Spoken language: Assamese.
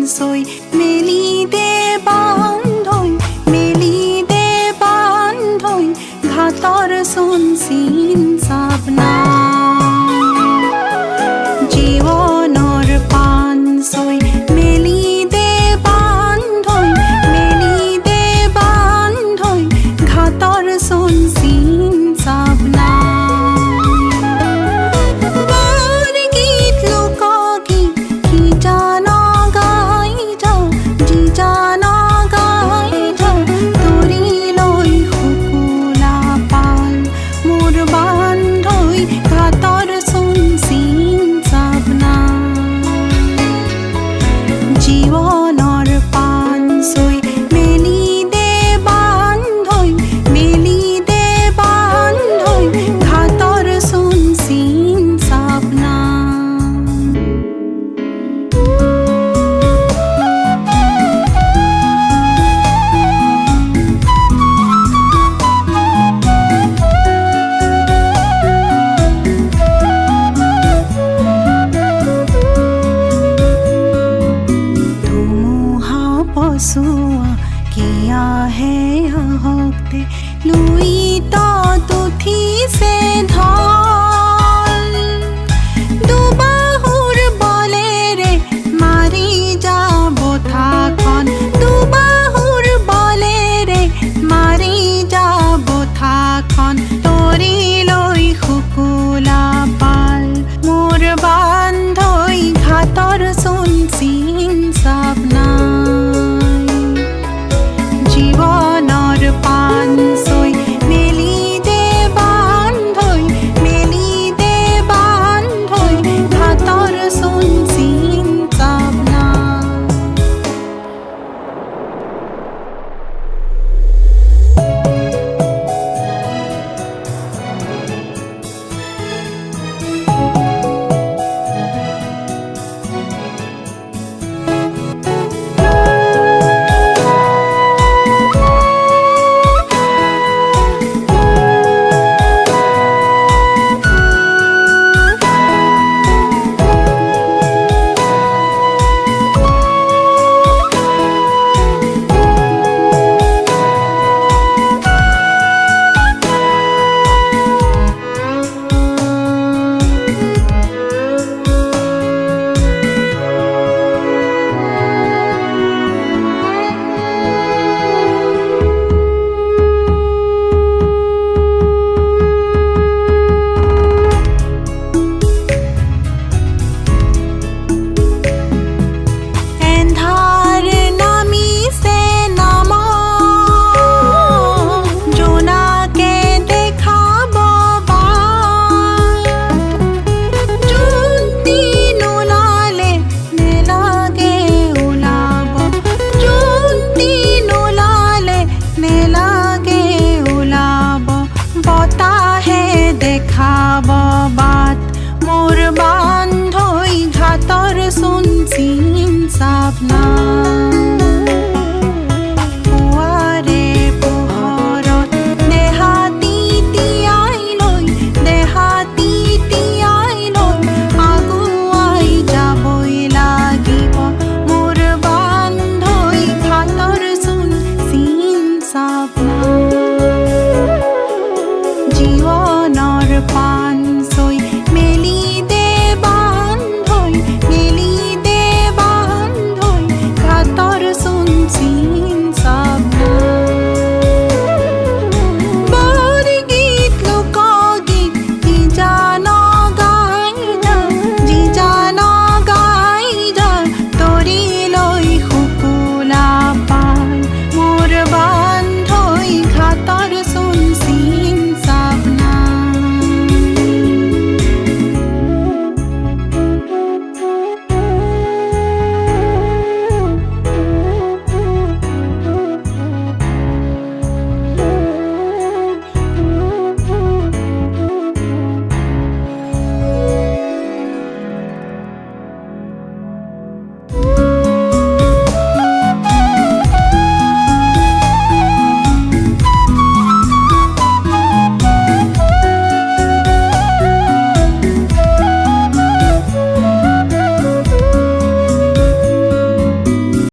চৈ মেলি দে বান্ধৈ ঘাটৰ চোন চিন চাব নাই জীৱনৰ পাণ চৈ মেলি দে বান্ধৈ ঘাটৰ চোন চিন চাব নাই জীৱনৰ পাণ চৈ মেলি দে বান্ধৈ ঘাটৰ চোন চিন চাব পচোৱা কিয়া হে আহকতে লুই তত উঠিছে ঢল দুবাহুৰ বলেৰে মাৰি যাব থাখন দুবাহুৰ বলেৰে মাৰি যাব থাখন তৰি লৈ শুকুলা পাল মোৰ বান্ধৈ ঘাটৰ চোন চিন চাব নাই জীৱনৰ পাণ চৈ মেলি দে বান্ধৈ ঘাটৰ চোন চিন চাব নাই দেখাব বাট মোৰ বান্ধৈ ঘাটৰ চোন চিন চাব নাই